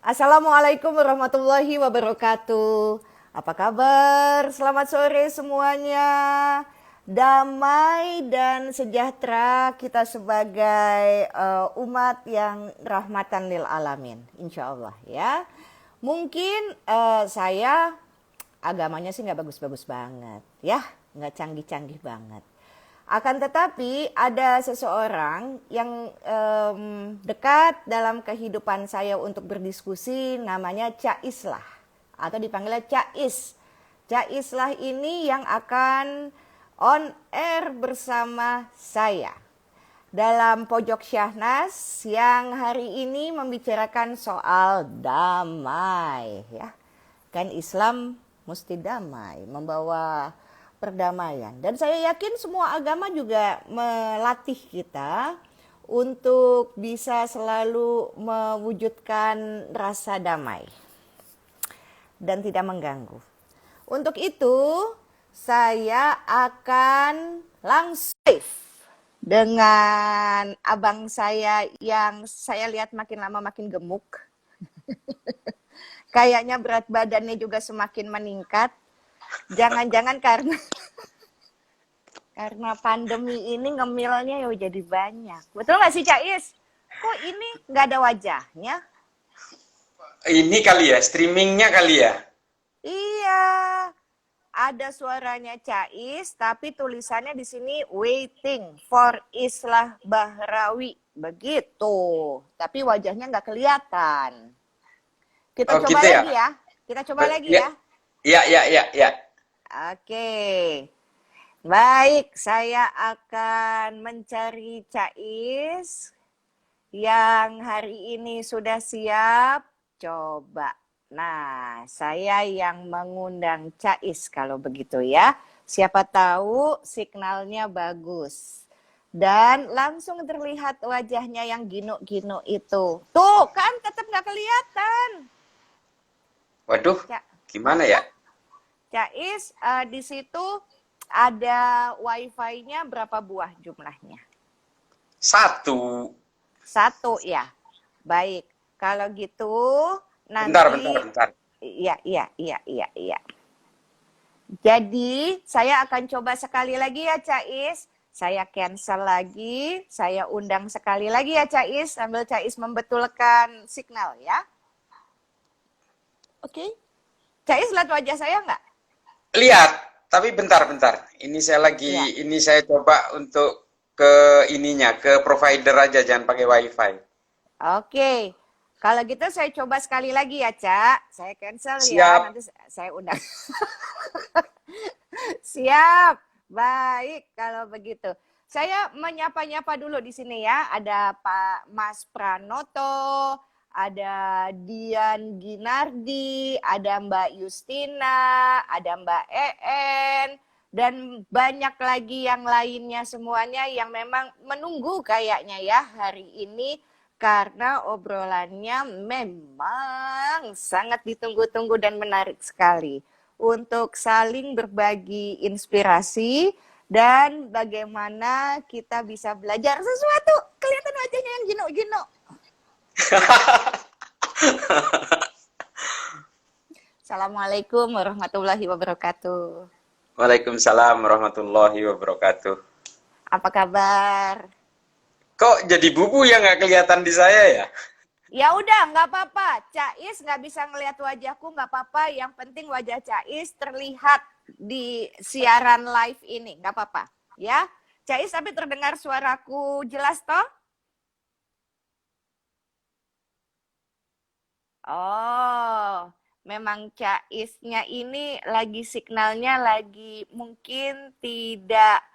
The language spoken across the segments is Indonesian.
Assalamualaikum warahmatullahi wabarakatuh. Apa kabar? Selamat sore semuanya. Damai dan sejahtera kita sebagai umat yang rahmatan lil alamin. Insya Allah ya. Mungkin saya agamanya sih nggak bagus-bagus banget ya. Nggak canggih-canggih banget. Akan tetapi ada seseorang yang dekat dalam kehidupan saya untuk berdiskusi, namanya Cak Islah atau dipanggilnya Cak Is. Cak Islah ini yang akan on air bersama saya dalam Pojok Syahnas yang hari ini membicarakan soal damai ya. Kan Islam mesti damai, membawa perdamaian. Dan saya yakin semua agama juga melatih kita untuk bisa selalu mewujudkan rasa damai dan tidak mengganggu. Untuk itu, saya akan langsung dengan abang saya yang saya lihat makin lama makin gemuk. Kayaknya berat badannya juga semakin meningkat. Jangan-jangan karena pandemi ini ngemilnya ya jadi banyak. Betul nggak sih Cak Is? Kok ini nggak ada wajahnya? Ini kali ya, streamingnya kali ya. Iya, ada suaranya Cak Is, tapi tulisannya di sini waiting for Islah Bahrawi. Begitu. Tapi wajahnya nggak kelihatan. Kita coba gitu ya. lagi ya. Kita coba lagi ya. Ya. Oke. Baik, saya akan mencari Cak Is yang hari ini sudah siap. Coba. Nah, saya yang mengundang Cak Is kalau begitu ya. Siapa tahu signalnya bagus. Dan langsung terlihat wajahnya yang gino-gino itu. Tuh, kan tetap nggak kelihatan. Waduh, gimana ya? Cak Is, di situ ada wifi-nya berapa buah jumlahnya? Satu. Satu ya. Baik. Kalau gitu nanti. Bentar. Iya. Jadi saya akan coba sekali lagi ya Cak Is. Saya cancel lagi. Saya undang sekali lagi ya Cak Is. Sambil Cak Is membetulkan signal ya. Oke. Cak Is lihat wajah saya nggak? Lihat, tapi bentar. Ini saya ini saya coba untuk ke ke provider aja, jangan pakai wifi. Oke. Kalau gitu saya coba sekali lagi ya, Cak. Saya cancel Siap. Ya, nanti saya undang. Siap. Baik, kalau begitu. Saya menyapa-nyapa dulu di sini ya. Ada Pak Mas Pranoto, ada Dian Ginardi, ada Mbak Justina, ada Mbak En, dan banyak lagi yang lainnya semuanya yang memang menunggu kayaknya ya hari ini karena obrolannya memang sangat ditunggu-tunggu dan menarik sekali untuk saling berbagi inspirasi dan bagaimana kita bisa belajar sesuatu. Kelihatan wajahnya yang gino-gino. Assalamualaikum warahmatullahi wabarakatuh. Waalaikumsalam warahmatullahi wabarakatuh. Apa kabar? Kok jadi bubu yang nggak kelihatan di saya ya? Ya udah, nggak apa-apa. Cak Is nggak bisa ngelihat wajahku, nggak apa-apa. Yang penting wajah Cak Is terlihat di siaran live ini, nggak apa-apa. Ya, Cak Is tapi terdengar suaraku jelas toh? Oh, memang Cak Isnya ini lagi signalnya lagi mungkin tidak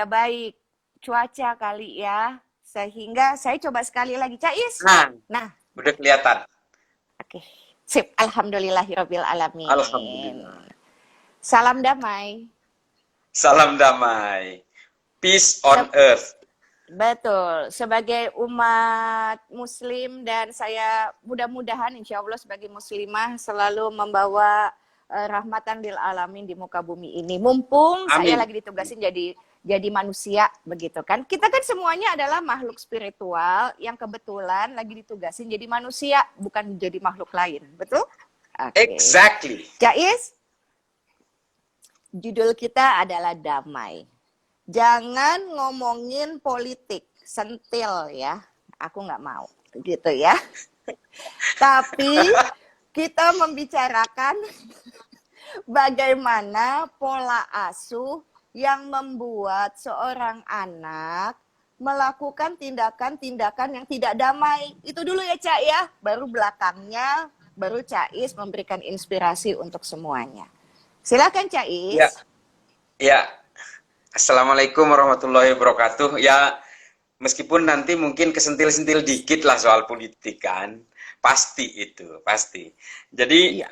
baik cuaca kali ya, sehingga saya coba sekali lagi Cak Is. Nah, udah kelihatan. Oke, sip. Alhamdulillahirabbil alamin. Alhamdulillah. Salam damai. Salam damai. Peace on earth. Betul, sebagai umat muslim dan saya mudah-mudahan insya Allah sebagai muslimah selalu membawa rahmatan lil alamin di muka bumi ini. Mumpung Amin. Saya lagi ditugasin jadi jadi manusia begitu kan. Kita kan semuanya adalah makhluk spiritual yang kebetulan lagi ditugasin jadi manusia, bukan jadi makhluk lain. Betul? Oke. Exactly. Jais, judul kita adalah damai. Jangan ngomongin politik, sentil ya. Aku nggak mau, gitu ya. Tapi kita membicarakan bagaimana pola asuh yang membuat seorang anak melakukan tindakan-tindakan yang tidak damai. Itu dulu ya, Cak ya. Baru belakangnya, baru Cais memberikan inspirasi untuk semuanya. Silakan, Cais. Ya, ya. Assalamualaikum warahmatullahi wabarakatuh. Ya, meskipun nanti mungkin kesentil-sentil dikit lah soal politik kan. Pasti itu, pasti. Jadi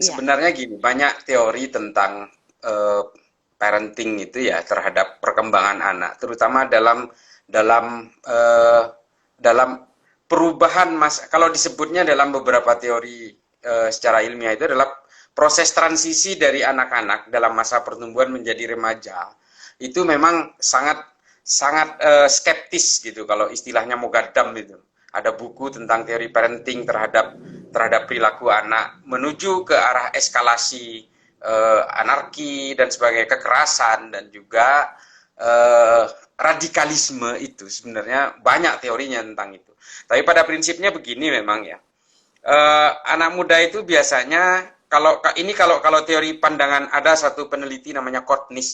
sebenarnya gini, banyak teori tentang parenting itu ya terhadap perkembangan anak, terutama dalam perubahan kalau disebutnya dalam beberapa teori secara ilmiah itu adalah proses transisi dari anak-anak dalam masa pertumbuhan menjadi remaja. Itu memang sangat skeptis gitu kalau istilahnya Mogaddam itu. Ada buku tentang teori parenting terhadap perilaku anak menuju ke arah eskalasi anarki dan sebagainya, kekerasan dan juga radikalisme. Itu sebenarnya banyak teorinya tentang itu. Tapi pada prinsipnya begini memang ya. Anak muda itu biasanya kalau teori pandangan, ada satu peneliti namanya Courtney.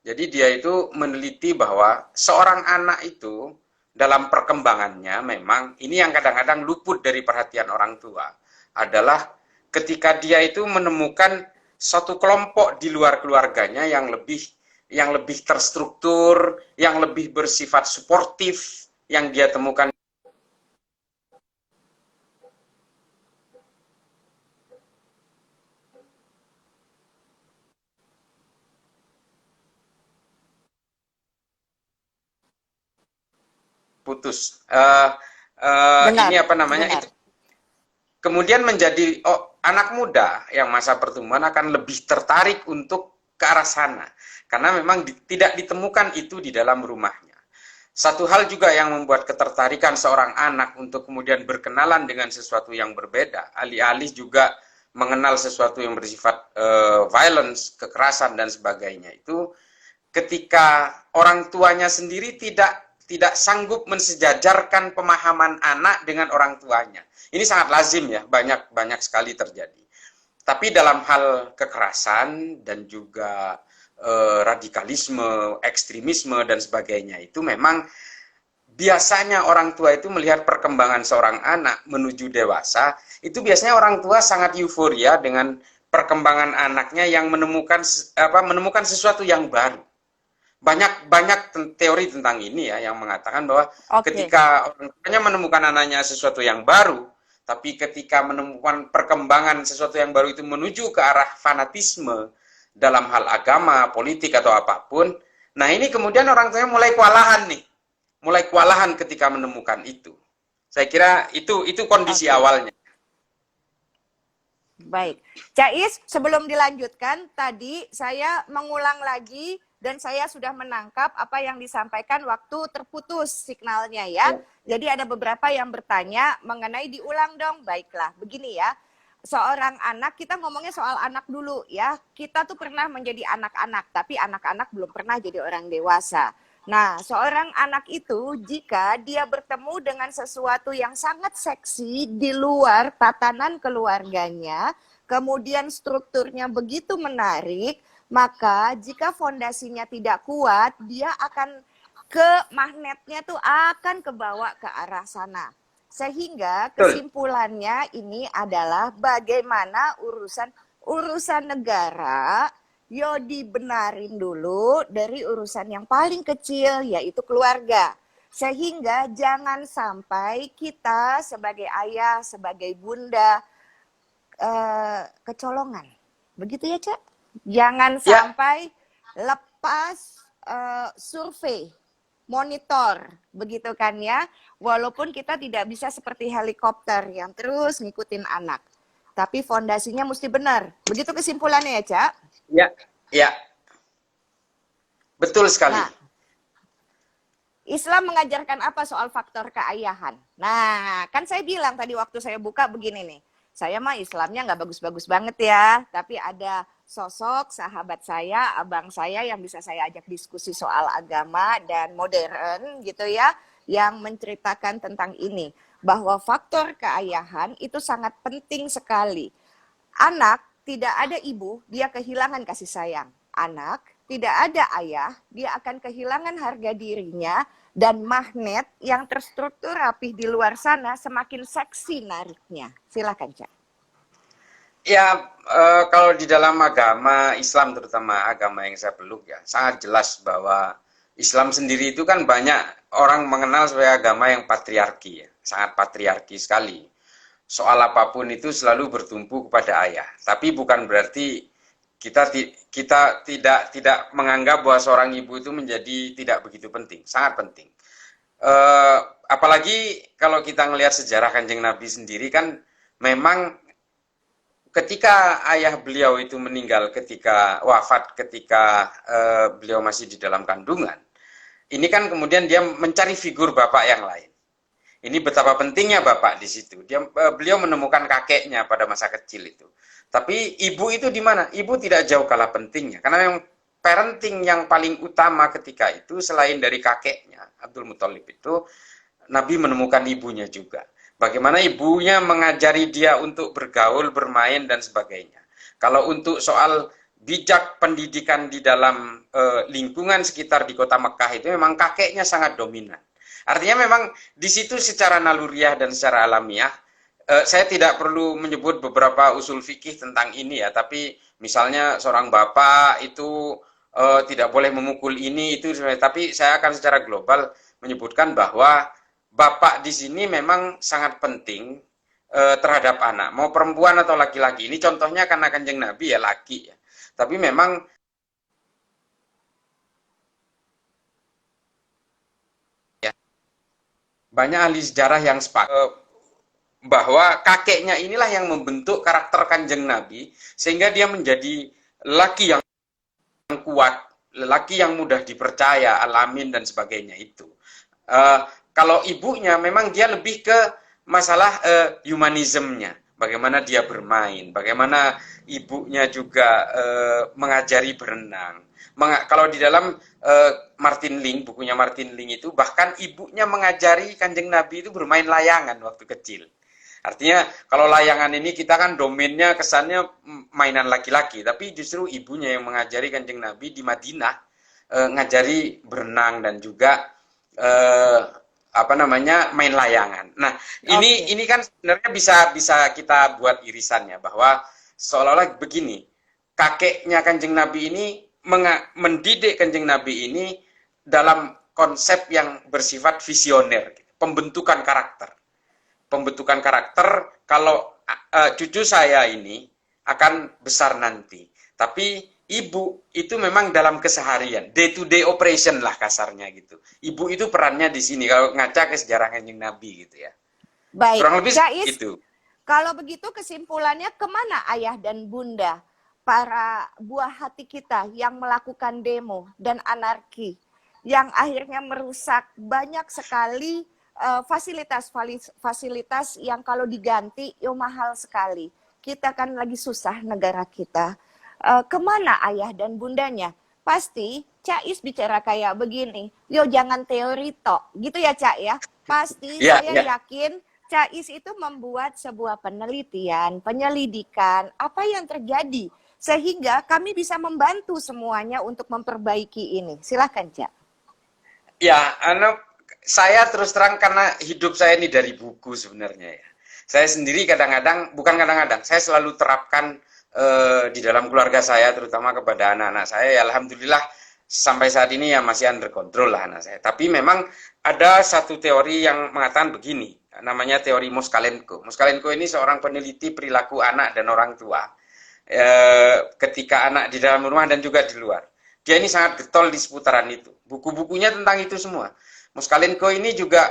Jadi dia itu meneliti bahwa seorang anak itu dalam perkembangannya memang ini yang kadang-kadang luput dari perhatian orang tua adalah ketika dia itu menemukan suatu kelompok di luar keluarganya yang lebih terstruktur, yang lebih bersifat suportif, yang dia temukan putus. Ini apa namanya? Itu kemudian menjadi anak muda yang masa pertumbuhan akan lebih tertarik untuk ke arah sana karena memang tidak ditemukan itu di dalam rumahnya. Satu hal juga yang membuat ketertarikan seorang anak untuk kemudian berkenalan dengan sesuatu yang berbeda, alih-alih juga mengenal sesuatu yang bersifat violence, kekerasan dan sebagainya, itu ketika orang tuanya sendiri tidak sanggup mensejajarkan pemahaman anak dengan orang tuanya. Ini sangat lazim ya, banyak sekali terjadi. Tapi dalam hal kekerasan dan juga radikalisme, ekstremisme dan sebagainya, itu memang biasanya orang tua itu melihat perkembangan seorang anak menuju dewasa, itu biasanya orang tua sangat euforia dengan perkembangan anaknya yang menemukan sesuatu yang baru. Banyak teori tentang ini ya yang mengatakan bahwa ketika orang tuanya menemukan anaknya sesuatu yang baru, tapi ketika menemukan perkembangan sesuatu yang baru itu menuju ke arah fanatisme dalam hal agama, politik atau apapun, nah ini kemudian orang tuanya mulai kewalahan ketika menemukan itu. Saya kira itu kondisi awalnya. Baik, Cais, sebelum dilanjutkan, tadi saya mengulang lagi dan saya sudah menangkap apa yang disampaikan waktu terputus signalnya ya. Jadi ada beberapa yang bertanya mengenai diulang dong. Baiklah, begini ya. Seorang anak, kita ngomongnya soal anak dulu ya. Kita tuh pernah menjadi anak-anak, tapi anak-anak belum pernah jadi orang dewasa. Nah, seorang anak itu jika dia bertemu dengan sesuatu yang sangat seksi di luar tatanan keluarganya, kemudian strukturnya begitu menarik, maka jika fondasinya tidak kuat, dia akan magnetnya tuh akan kebawa ke arah sana. Sehingga kesimpulannya ini adalah bagaimana urusan negara dibenarin dulu dari urusan yang paling kecil, yaitu keluarga. Sehingga jangan sampai kita sebagai ayah, sebagai bunda kecolongan. Begitu ya, Cak? Jangan sampai lepas survei, monitor, begitu kan ya. Walaupun kita tidak bisa seperti helikopter yang terus ngikutin anak. Tapi fondasinya mesti benar. Begitu kesimpulannya ya, Cak? Ya. Betul sekali. Nah, Islam mengajarkan apa soal faktor keayahan? Nah, kan saya bilang tadi waktu saya buka begini nih. Saya mah Islamnya nggak bagus-bagus banget ya, tapi ada sosok sahabat saya, abang saya yang bisa saya ajak diskusi soal agama dan modern gitu ya, yang menceritakan tentang ini. Bahwa faktor keayahan itu sangat penting sekali. Anak tidak ada ibu, dia kehilangan kasih sayang. Anak tidak ada ayah, dia akan kehilangan harga dirinya dan magnet yang terstruktur rapih di luar sana semakin seksi nariknya. Silakan, Cak. Ya, kalau di dalam agama Islam, terutama agama yang saya peluk ya, sangat jelas bahwa Islam sendiri itu kan banyak orang mengenal sebagai agama yang patriarki ya, sangat patriarki sekali. Soal apapun itu selalu bertumpu kepada ayah. Tapi bukan berarti kita tidak menganggap bahwa seorang ibu itu menjadi tidak begitu penting, sangat penting. Apalagi kalau kita melihat sejarah Kanjeng Nabi sendiri kan memang ketika ayah beliau itu meninggal ketika wafat ketika beliau masih di dalam kandungan, ini kan kemudian dia mencari figur bapak yang lain. Ini betapa pentingnya bapak di situ. Beliau menemukan kakeknya pada masa kecil itu. Tapi ibu itu di mana? Ibu tidak jauh kalah pentingnya. Karena yang parenting yang paling utama ketika itu selain dari kakeknya, Abdul Muthalib itu, Nabi menemukan ibunya juga. Bagaimana ibunya mengajari dia untuk bergaul, bermain, dan sebagainya. Kalau untuk soal bijak pendidikan di dalam lingkungan sekitar di kota Mekah itu memang kakeknya sangat dominan. Artinya memang di situ secara naluriah dan secara alamiah, saya tidak perlu menyebut beberapa usul fikih tentang ini ya, tapi misalnya seorang bapak itu tidak boleh memukul ini, itu, tapi saya akan secara global menyebutkan bahwa bapak di sini memang sangat penting terhadap anak, mau perempuan atau laki-laki. Ini contohnya karena Kanjeng Nabi ya laki ya, tapi memang banyak ahli sejarah yang sepakat bahwa kakeknya inilah yang membentuk karakter Kanjeng Nabi sehingga dia menjadi laki yang kuat, lelaki yang mudah dipercaya, alamin dan sebagainya itu. Kalau ibunya memang dia lebih ke masalah humanismenya, bagaimana dia bermain, bagaimana ibunya juga mengajari berenang. Kalau di dalam Martin Link, bukunya Martin Link itu, bahkan ibunya mengajari Kanjeng Nabi itu bermain layangan waktu kecil. Artinya kalau layangan ini kita kan domainnya kesannya mainan laki-laki, tapi justru ibunya yang mengajari Kanjeng Nabi di Madinah, ngajari berenang dan juga main layangan. Nah, ini kan sebenarnya bisa kita buat irisannya bahwa seolah-olah begini, kakeknya Kanjeng Nabi ini mendidik Kanjeng Nabi ini dalam konsep yang bersifat visioner, pembentukan karakter. Pembentukan karakter kalau cucu saya ini akan besar nanti. Tapi ibu itu memang dalam keseharian, day to day operation lah kasarnya gitu. Ibu itu perannya di sini kalau ngaca ke sejarah Kanjeng Nabi gitu ya. Baik, kurang lebih Cais, gitu. Kalau begitu kesimpulannya kemana ayah dan bunda, para buah hati kita yang melakukan demo dan anarki, yang akhirnya merusak banyak sekali fasilitas yang kalau diganti mahal sekali. Kita kan lagi susah negara kita. Kemana ayah dan bundanya? Pasti Cais bicara kayak begini, yo jangan teori tok, gitu ya Cak ya. Pasti saya yakin Cais itu membuat sebuah penelitian, penyelidikan, apa yang terjadi, sehingga kami bisa membantu semuanya untuk memperbaiki ini. Silakan Cak. Ya, saya terus terang karena hidup saya ini dari buku sebenarnya ya. Saya sendiri saya selalu terapkan di dalam keluarga saya, terutama kepada anak-anak saya. Ya, alhamdulillah sampai saat ini ya masih under control lah anak saya. Tapi memang ada satu teori yang mengatakan begini, namanya teori Moskalenko. Moskalenko ini seorang peneliti perilaku anak dan orang tua ketika anak di dalam rumah dan juga di luar. Dia ini sangat getol di seputaran itu. Buku-bukunya tentang itu semua. Moskalenko ini juga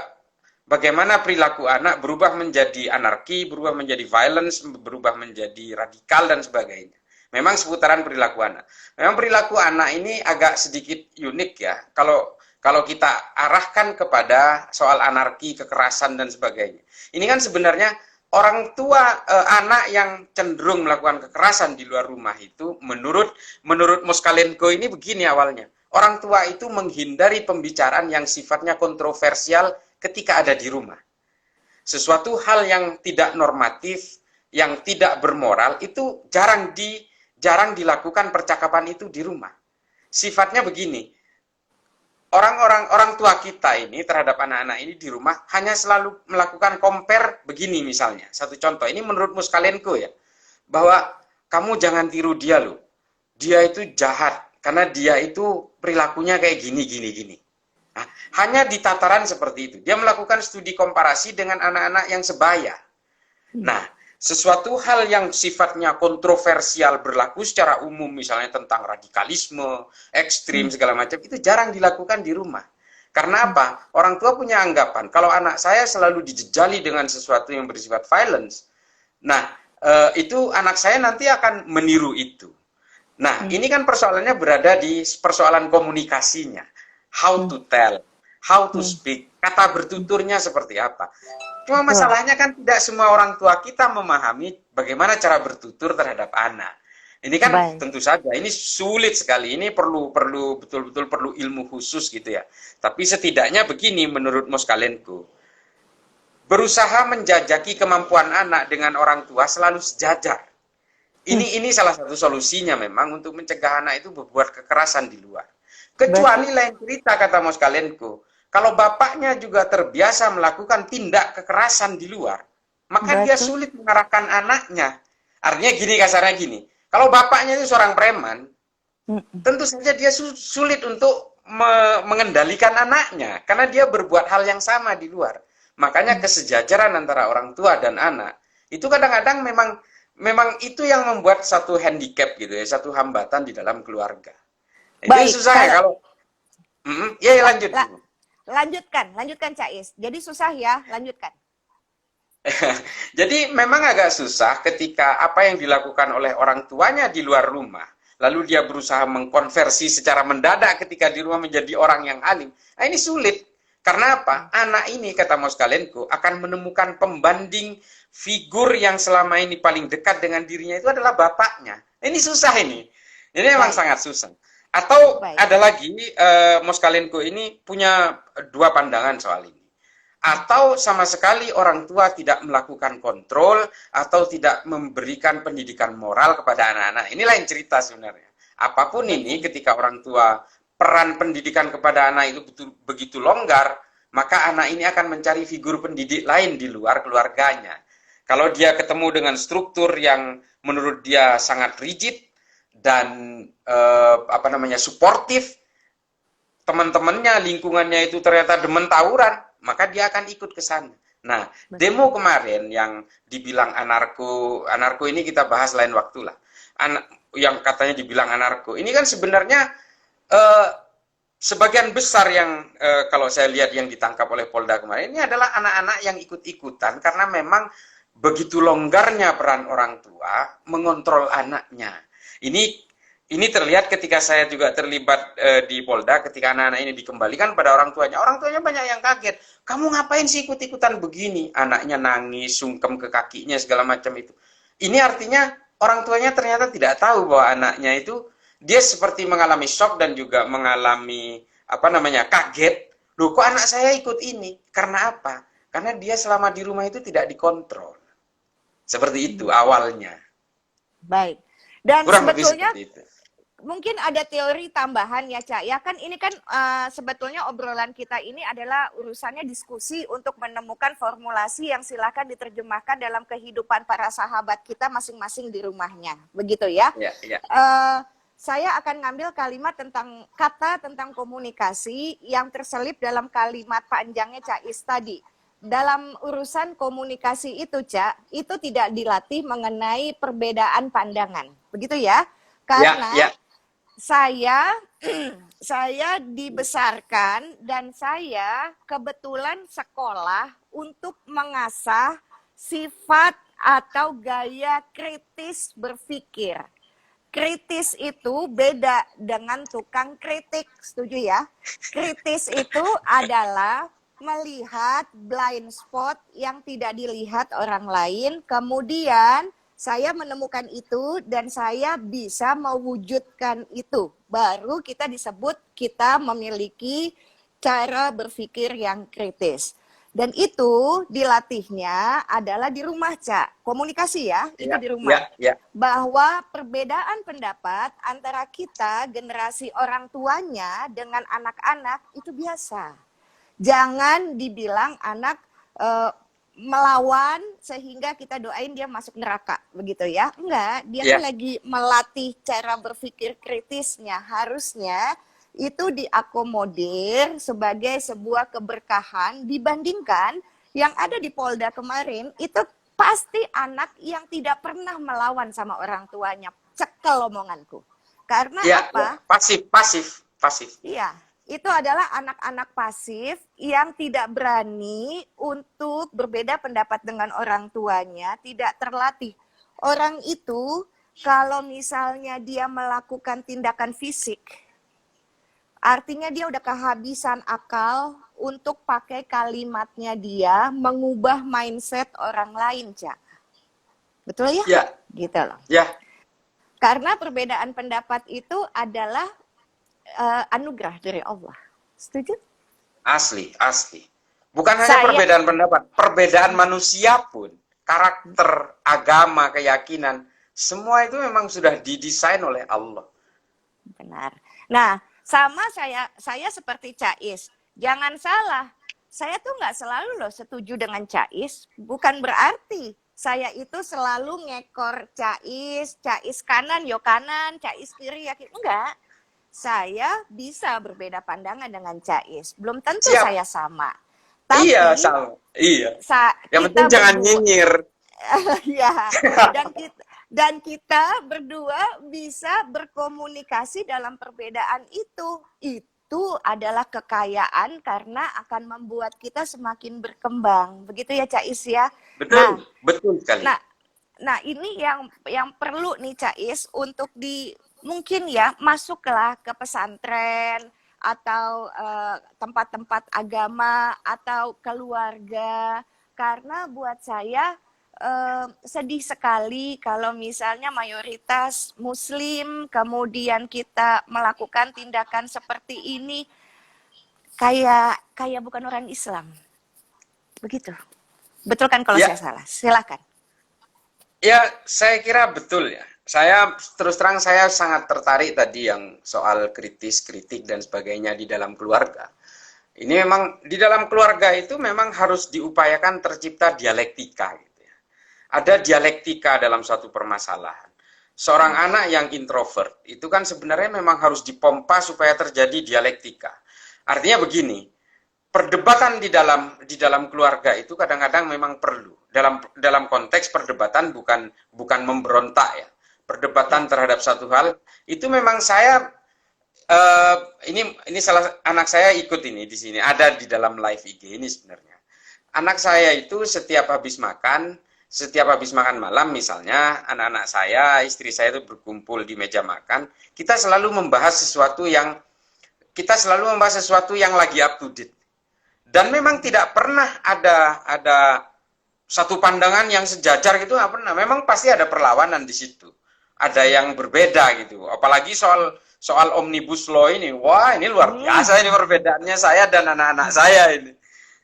bagaimana perilaku anak berubah menjadi anarki, berubah menjadi violence, berubah menjadi radikal dan sebagainya. Memang seputaran perilaku anak. Memang perilaku anak ini agak sedikit unik ya. Kalau kita arahkan kepada soal anarki, kekerasan dan sebagainya. Ini kan sebenarnya orang tua anak yang cenderung melakukan kekerasan di luar rumah itu menurut Moskalenko ini begini awalnya. Orang tua itu menghindari pembicaraan yang sifatnya kontroversial ketika ada di rumah. Sesuatu hal yang tidak normatif, yang tidak bermoral itu jarang dilakukan percakapan itu di rumah. Sifatnya begini, orang tua kita ini terhadap anak-anak ini di rumah hanya selalu melakukan compare begini misalnya. Satu contoh, ini menurut Moskalenko ya, bahwa kamu jangan tiru dia loh. Dia itu jahat karena dia itu perilakunya kayak gini. Nah, hanya di tataran seperti itu. Dia melakukan studi komparasi dengan anak-anak yang sebaya. Nah, sesuatu hal yang sifatnya kontroversial berlaku secara umum, misalnya tentang radikalisme, ekstrim, segala macam, itu jarang dilakukan di rumah. Karena apa? Orang tua punya anggapan, kalau anak saya selalu dijejali dengan sesuatu yang bersifat violence, nah, itu anak saya nanti akan meniru itu. Nah, ini kan persoalannya berada di persoalan komunikasinya. How to tell, how to speak, kata bertuturnya seperti apa. Cuma masalahnya kan tidak semua orang tua kita memahami bagaimana cara bertutur terhadap anak. Ini kan tentu saja ini sulit sekali. Ini perlu betul-betul perlu ilmu khusus gitu ya. Tapi setidaknya begini menurut Moskalenko. Berusaha menjajaki kemampuan anak dengan orang tua selalu sejajar. Ini salah satu solusinya memang untuk mencegah anak itu berbuat kekerasan di luar. Kecuali lain cerita kata Moskalenko, kalau bapaknya juga terbiasa melakukan tindak kekerasan di luar, maka dia sulit mengarahkan anaknya. Artinya gini, kasarnya gini, kalau bapaknya itu seorang preman, tentu saja dia sulit untuk mengendalikan anaknya, karena dia berbuat hal yang sama di luar. Makanya kesejajaran antara orang tua dan anak, itu kadang-kadang memang itu yang membuat satu handicap gitu ya, satu hambatan di dalam keluarga. Itu susah ya kalau ya lanjut. Lanjutkan Cais. Jadi susah ya, lanjutkan. Jadi memang agak susah ketika apa yang dilakukan oleh orang tuanya di luar rumah, lalu dia berusaha mengkonversi secara mendadak ketika di rumah menjadi orang yang alim. Nah, ini sulit. Karena apa? Anak ini, kata Moskalenko, akan menemukan pembanding figur yang selama ini paling dekat dengan dirinya itu adalah bapaknya. Ini susah ini. Ini memang sangat susah. Atau ada lagi, Moskalenko ini punya dua pandangan soal ini. Atau sama sekali orang tua tidak melakukan kontrol atau tidak memberikan pendidikan moral kepada anak-anak. Ini lain cerita sebenarnya. Apapun ini, ketika orang tua peran pendidikan kepada anak itu begitu longgar, maka anak ini akan mencari figur pendidik lain di luar keluarganya. Kalau dia ketemu dengan struktur yang menurut dia sangat rigid dan suportif, teman-temannya, lingkungannya itu ternyata demen tawuran, maka dia akan ikut ke sana. Nah, demo kemarin yang dibilang anarko ini kita bahas lain waktu lah. Yang katanya dibilang anarko, ini kan sebenarnya sebagian besar yang kalau saya lihat yang ditangkap oleh Polda kemarin ini adalah anak-anak yang ikut-ikutan karena memang begitu longgarnya peran orang tua mengontrol anaknya. Ini terlihat ketika saya juga terlibat di Polda ketika anak-anak ini dikembalikan pada orang tuanya. Orang tuanya banyak yang kaget. Kamu ngapain sih ikut-ikutan begini? Anaknya nangis, sungkem ke kakinya segala macam itu. Ini artinya orang tuanya ternyata tidak tahu bahwa anaknya itu dia seperti mengalami shock dan juga mengalami kaget. Loh, kok anak saya ikut ini? Karena apa? Karena dia selama di rumah itu tidak dikontrol. Seperti itu awalnya. Baik. Dan kurang sebetulnya mungkin ada teori tambahan ya, Cak. Ya kan ini kan sebetulnya obrolan kita ini adalah urusannya diskusi untuk menemukan formulasi yang silakan diterjemahkan dalam kehidupan para sahabat kita masing-masing di rumahnya. Begitu ya? Ya. Saya akan ngambil kalimat tentang komunikasi yang terselip dalam kalimat panjangnya Cais tadi. Dalam urusan komunikasi itu, Cak, itu tidak dilatih mengenai perbedaan pandangan. Begitu ya? Karena saya dibesarkan dan saya kebetulan sekolah untuk mengasah sifat atau gaya kritis berpikir. kritis itu beda dengan tukang kritik, setuju ya? Kritis itu adalah melihat blind spot yang tidak dilihat orang lain, kemudian saya menemukan itu dan saya bisa mewujudkan itu. Baru kita disebut kita memiliki cara berpikir yang kritis. Dan itu dilatihnya adalah di rumah, Cak. Komunikasi ya, itu di rumah. Bahwa perbedaan pendapat antara kita, generasi orang tuanya dengan anak-anak itu biasa. Jangan dibilang anak melawan sehingga kita doain dia masuk neraka, begitu ya. Enggak, dia kan lagi melatih cara berpikir kritisnya. Harusnya itu diakomodir sebagai sebuah keberkahan dibandingkan yang ada di Polda kemarin itu pasti anak yang tidak pernah melawan sama orang tuanya. Cekel omonganku. Karena apa? Pasif. Iya, itu adalah anak-anak pasif yang tidak berani untuk berbeda pendapat dengan orang tuanya, tidak terlatih. Orang itu kalau misalnya dia melakukan tindakan fisik, artinya dia udah kehabisan akal untuk pakai kalimatnya dia mengubah mindset orang lain, Cak. Betul ya? Ya. Gitu loh. Ya. Karena perbedaan pendapat itu adalah anugerah dari Allah. Setuju? Asli. Bukan hanya perbedaan pendapat, perbedaan manusia pun, karakter, agama, keyakinan, semua itu memang sudah didesain oleh Allah. Benar. Nah, sama saya seperti Cais. Jangan salah, saya tuh nggak selalu loh setuju dengan Cais. Bukan berarti saya itu selalu ngekor Cais kanan, yo kanan, Cais kiri, ya kiri. Enggak. Saya bisa berbeda pandangan dengan Cais. Belum tentu saya sama. Tapi, sama. Iya. Yang penting jangan nyinyir. Iya. Dan kita berdua bisa berkomunikasi dalam perbedaan itu. Itu adalah kekayaan karena akan membuat kita semakin berkembang. Begitu ya, Cais ya? Betul sekali. Nah, ini yang perlu nih Cais untuk mungkin ya masuklah ke pesantren atau tempat-tempat agama atau keluarga. Karena buat saya sedih sekali kalau misalnya mayoritas Muslim kemudian kita melakukan tindakan seperti ini kayak bukan orang Islam. Begitu. Betul kan kalau saya salah? Silakan. Ya, saya kira betul ya. Saya terus terang saya sangat tertarik tadi yang soal kritik dan sebagainya di dalam keluarga. Ini memang di dalam keluarga itu memang harus diupayakan tercipta dialektika. Ada dialektika dalam suatu permasalahan. Seorang anak yang introvert itu kan sebenarnya memang harus dipompa supaya terjadi dialektika. Artinya begini, perdebatan di dalam keluarga itu kadang-kadang memang perlu. Dalam konteks perdebatan bukan memberontak ya. Perdebatan terhadap satu hal itu memang saya ini salah anak saya ikut ini di sini ada di dalam live IG ini sebenarnya. Anak saya itu setiap habis makan malam misalnya, anak-anak saya, istri saya itu berkumpul di meja makan, kita selalu membahas sesuatu yang lagi up to date. Dan memang tidak pernah ada satu pandangan yang sejajar gitu, nggak pernah. Memang pasti ada perlawanan di situ. Ada yang berbeda gitu. Apalagi soal Omnibus Law ini. Wah, ini luar biasa ini perbedaannya saya dan anak-anak saya ini.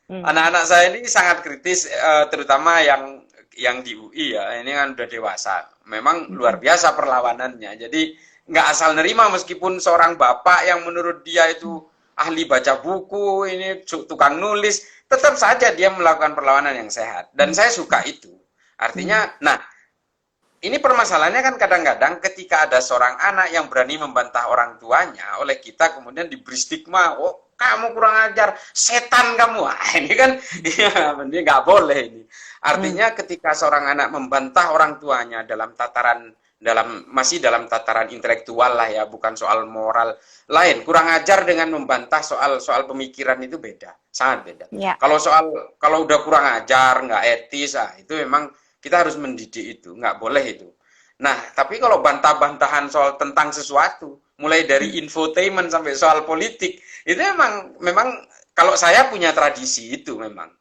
Anak-anak saya ini sangat kritis, terutama yang di UI ya, ini kan udah dewasa. Memang luar biasa perlawanannya. Jadi nggak asal nerima meskipun seorang bapak yang menurut dia itu ahli baca buku, ini tukang nulis, tetap saja dia melakukan perlawanan yang sehat. Dan saya suka itu. Artinya, nah, ini permasalahannya kan kadang-kadang ketika ada seorang anak yang berani membantah orang tuanya, oleh kita kemudian diberi stigma, oh kamu kurang ajar, setan kamu. Ini kan, ini nggak boleh ini. Artinya ketika seorang anak membantah orang tuanya masih dalam tataran intelektual lah ya, bukan soal moral lain. Kurang ajar dengan membantah soal pemikiran itu beda, sangat beda. Ya. Kalau udah kurang ajar, nggak etis, itu memang kita harus mendidik itu, nggak boleh itu. Nah, tapi kalau bantah-bantahan soal tentang sesuatu, mulai dari infotainment sampai soal politik, itu memang kalau saya punya tradisi itu memang.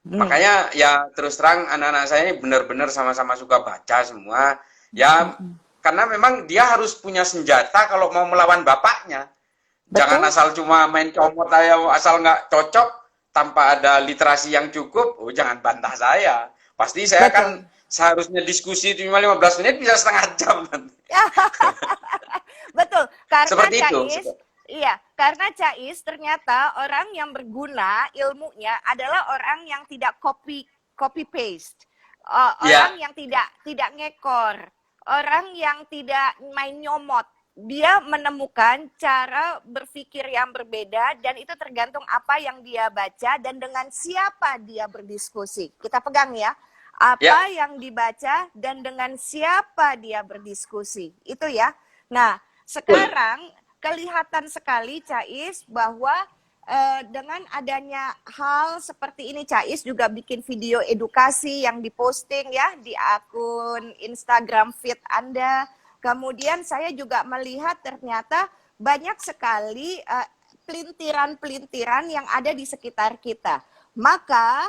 Makanya ya terus terang anak-anak saya ini benar-benar sama-sama suka baca semua. Ya karena memang dia harus punya senjata kalau mau melawan bapaknya. Jangan Betul. asal cuma main comot aja, asal nggak cocok tanpa ada literasi yang cukup. Oh, jangan bantah saya. Pasti saya kan Betul. seharusnya diskusi cuma 15 menit bisa setengah jam nanti. Betul, karena Seperti itu. Cais, iya, karena Cais ternyata orang yang berguna ilmunya adalah orang yang tidak copy paste, orang Ya, yang tidak ngekor, orang yang tidak main nyomot. Dia menemukan cara berpikir yang berbeda dan itu tergantung apa yang dia baca dan dengan siapa dia berdiskusi. Kita pegang ya, ya, apa yang dibaca dan dengan siapa dia berdiskusi. Itu ya. Nah, betul. sekarang kelihatan sekali Cais bahwa dengan adanya hal seperti ini Cais juga bikin video edukasi yang diposting ya di akun Instagram feed Anda. Kemudian saya juga melihat ternyata banyak sekali pelintiran-pelintiran yang ada di sekitar kita. Maka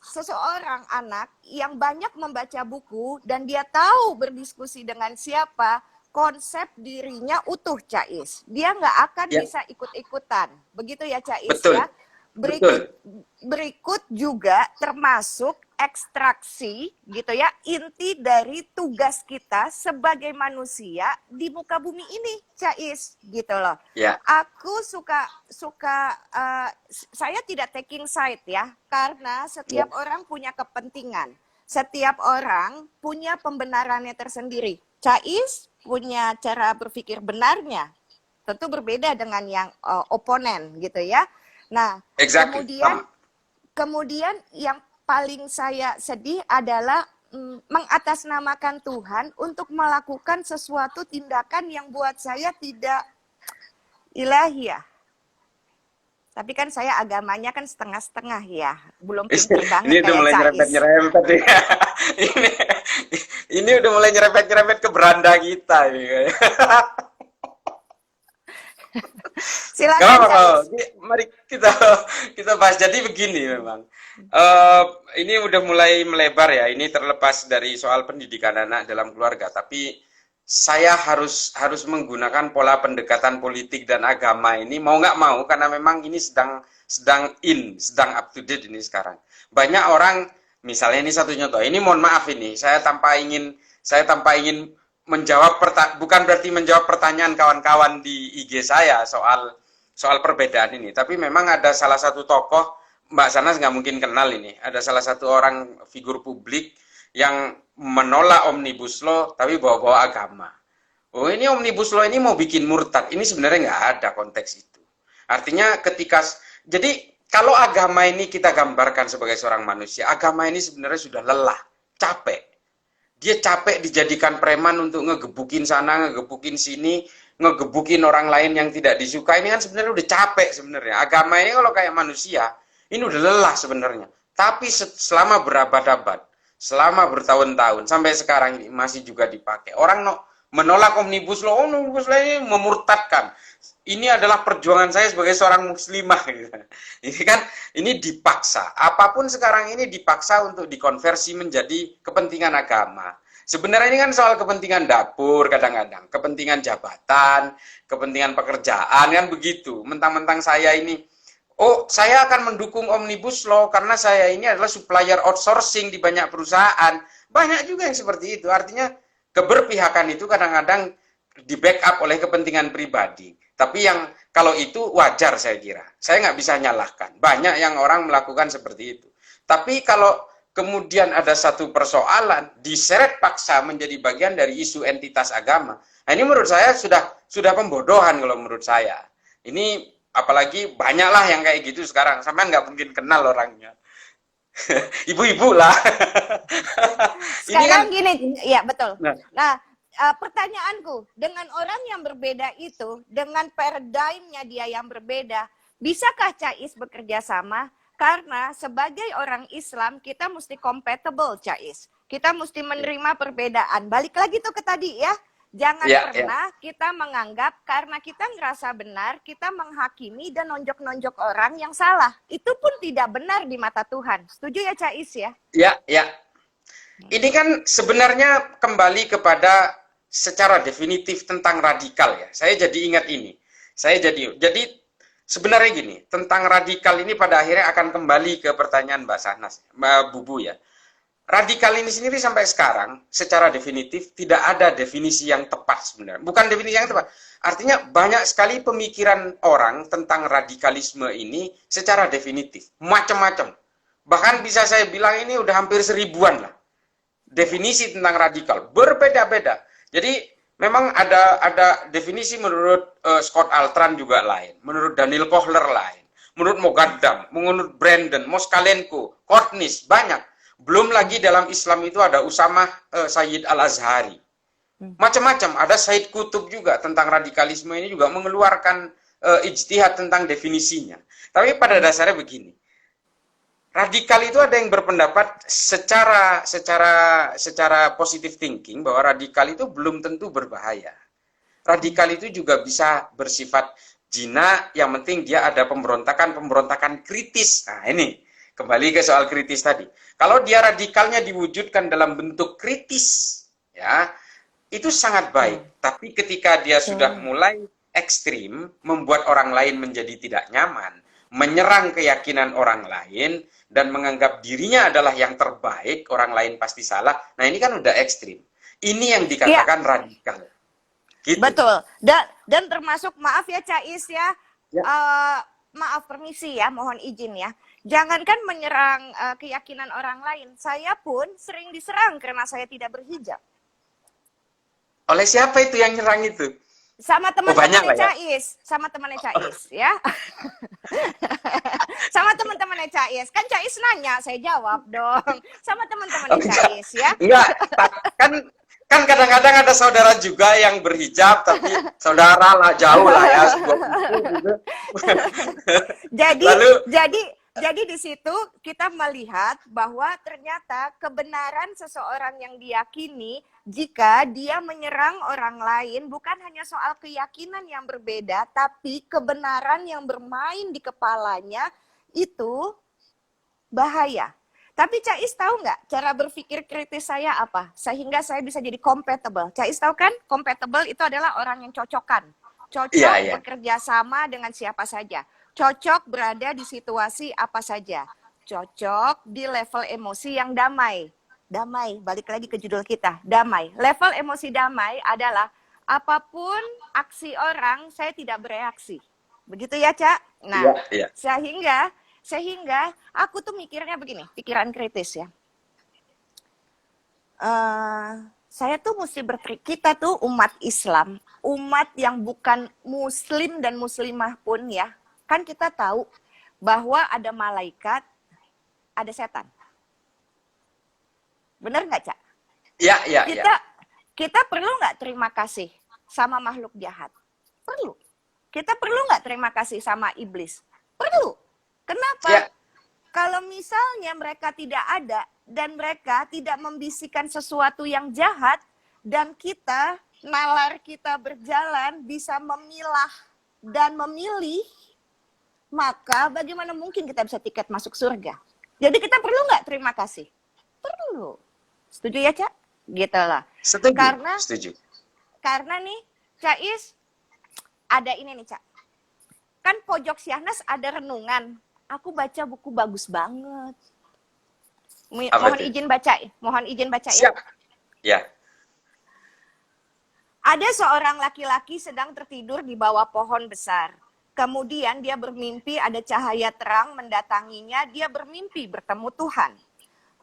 seseorang anak yang banyak membaca buku dan dia tahu berdiskusi dengan siapa, konsep dirinya utuh Cais. Dia nggak akan Ya, bisa ikut-ikutan. Begitu ya Cais ya. betul. Berikut Betul. berikut juga termasuk ekstraksi gitu ya, inti dari tugas kita sebagai manusia di muka bumi ini Cais gitu loh. Ya, Aku suka saya tidak taking side ya, karena ya. setiap orang punya kepentingan. Setiap orang punya pembenarannya tersendiri. Cais punya cara berpikir benarnya, tentu berbeda dengan yang oponen gitu ya. Nah, Exactly. kemudian yang paling saya sedih adalah mengatasnamakan Tuhan untuk melakukan sesuatu tindakan yang buat saya tidak ilahi ya. Tapi kan saya agamanya kan setengah-setengah ya. Belum pinter banget Ini udah kayak mulai Cais. nyerempet-nyerempet ya. ini ini udah mulai nyerempet-nyerempet ke beranda kita ini. Gak Silakan apa-apa. Cais. Mari kita kita bahas. Jadi begini memang. Ini udah mulai melebar ya. Ini terlepas dari soal pendidikan anak dalam keluarga, tapi saya harus menggunakan pola pendekatan politik dan agama ini mau nggak mau karena memang ini sedang up to date ini sekarang. Banyak orang, misalnya ini satu contoh. Ini mohon maaf ini, saya tanpa ingin menjawab bukan berarti menjawab pertanyaan kawan-kawan di IG saya soal perbedaan ini, tapi memang ada salah satu tokoh, Mbak Sanas nggak mungkin kenal ini, ada salah satu orang figur publik yang menolak Omnibus Law tapi bawa-bawa agama. Oh, ini Omnibus Law ini mau bikin murtad. Ini sebenarnya nggak ada konteks itu. Artinya jadi kalau agama ini kita gambarkan sebagai seorang manusia, agama ini sebenarnya sudah lelah, capek. Dia capek dijadikan preman untuk ngegebukin sana, ngegebukin sini, ngegebukin orang lain yang tidak disuka. Ini kan sebenarnya udah capek sebenarnya. Agama ini kalau kayak manusia, ini udah lelah sebenarnya. Tapi selama berabad-abad, selama bertahun-tahun, sampai sekarang ini masih juga dipakai. Orang menolak Omnibus Law, Omnibus Law ini memurtadkan. Ini adalah perjuangan saya sebagai seorang muslimah. Ini kan, ini dipaksa. Apapun sekarang ini dipaksa untuk dikonversi menjadi kepentingan agama. Sebenarnya ini kan soal kepentingan dapur kadang-kadang, kepentingan jabatan, kepentingan pekerjaan, kan begitu. Mentang-mentang saya ini, oh saya akan mendukung Omnibus Law karena saya ini adalah supplier outsourcing di banyak perusahaan. Banyak juga yang seperti itu. Artinya keberpihakan itu kadang-kadang di backup oleh kepentingan pribadi. Tapi yang kalau itu wajar saya kira. Saya nggak bisa nyalahkan. Banyak yang orang melakukan seperti itu. Tapi kalau kemudian ada satu persoalan diseret paksa menjadi bagian dari isu entitas agama, nah ini menurut saya sudah pembodohan kalau menurut saya. Ini apalagi banyaklah yang kayak gitu sekarang. Sampai nggak mungkin kenal orangnya. Ibu-ibu lah. Ini kan Sekarang gini, ya betul. Nah, pertanyaanku, dengan orang yang berbeda itu, dengan paradigmnya dia yang berbeda, bisakah Cais bekerja sama? Karena sebagai orang Islam, kita mesti compatible, Cais. Kita mesti menerima perbedaan. Balik lagi tuh ke tadi ya. Jangan pernah kita menganggap karena kita ngerasa benar, kita menghakimi dan nonjok-nonjok orang yang salah. Itu pun tidak benar di mata Tuhan. Setuju ya, Cais ya? Ya. Ini kan sebenarnya kembali kepada secara definitif tentang radikal ya. Saya jadi ingat ini. Jadi sebenarnya gini, tentang radikal ini pada akhirnya akan kembali ke pertanyaan Mbak Sahnas, Mbak Bubu ya. Radikal ini sendiri sampai sekarang secara definitif tidak ada definisi yang tepat sebenarnya. Bukan definisi yang tepat. Artinya banyak sekali pemikiran orang tentang radikalisme ini secara definitif. Macam-macam. Bahkan bisa saya bilang ini udah hampir 1000-an lah. Definisi tentang radikal. Berbeda-beda. Jadi memang ada definisi menurut Scott Altran juga lain. Menurut Daniel Kohler lain. Menurut Mogaddam. Menurut Brandon, Moskalenko, Kortnis, banyak. Belum lagi dalam Islam itu ada Usamah Sayyid Al-Azhari. Macam-macam. Ada Said Qutb juga tentang radikalisme ini juga mengeluarkan ijtihad tentang definisinya. Tapi pada dasarnya begini. Radikal itu ada yang berpendapat secara positive thinking bahwa radikal itu belum tentu berbahaya. Radikal itu juga bisa bersifat jinak, yang penting dia ada pemberontakan kritis. Nah, ini kembali ke soal kritis tadi. Kalau dia radikalnya diwujudkan dalam bentuk kritis, ya, itu sangat baik. Tapi ketika dia sudah mulai ekstrim, membuat orang lain menjadi tidak nyaman, menyerang keyakinan orang lain, dan menganggap dirinya adalah yang terbaik, orang lain pasti salah. Nah, ini kan udah ekstrim. Ini yang dikatakan radikal. Gitu. Betul. Dan termasuk, maaf ya Cais ya, maaf permisi ya, mohon izin ya. Jangankan menyerang keyakinan orang lain, saya pun sering diserang karena saya tidak berhijab. Oleh siapa itu yang nyerang itu? Sama teman-temannya Cais, sama temannya Cais ya. Sama teman-temannya Cais. Kan Cais nanya, saya jawab dong. Sama teman-temannya Cais ya. Enggak, kan kadang-kadang ada saudara juga yang berhijab, tapi saudara lah jauh lah ya. Jadi di situ kita melihat bahwa ternyata kebenaran seseorang yang diyakini jika dia menyerang orang lain bukan hanya soal keyakinan yang berbeda, tapi kebenaran yang bermain di kepalanya itu bahaya. Tapi Cais tahu nggak cara berpikir kritis saya apa? Sehingga saya bisa jadi compatible. Cais tahu kan? Compatible itu adalah orang yang cocokan. Cocok bekerja sama dengan siapa saja. Cocok berada di situasi apa saja. Cocok di level emosi yang damai. Damai, balik lagi ke judul kita. Damai. Level emosi damai adalah apapun aksi orang, saya tidak bereaksi. Begitu ya, Cak? Nah, sehingga aku tuh mikirnya begini, pikiran kritis ya. Saya tuh mesti kita tuh umat Islam, umat yang bukan muslim dan muslimah pun ya, kan kita tahu bahwa ada malaikat, ada setan. Bener nggak, Cak? Iya. Kita perlu nggak terima kasih sama makhluk jahat? Perlu. Kita perlu nggak terima kasih sama iblis? Perlu. Kenapa? Ya. Kalau misalnya mereka tidak ada dan mereka tidak membisikkan sesuatu yang jahat dan kita, nalar kita berjalan bisa memilah dan memilih, maka bagaimana mungkin kita bisa tiket masuk surga? Jadi kita perlu nggak terima kasih? Perlu. Setuju ya, Cak? Gitu lah. Setuju. Karena nih, Cais, ada ini nih, Cak. Kan pojok Syahnas ada renungan. Aku baca buku bagus banget. Mohon izin baca ya. Ya. Ada seorang laki-laki sedang tertidur di bawah pohon besar. Kemudian dia bermimpi ada cahaya terang mendatanginya, dia bermimpi bertemu Tuhan.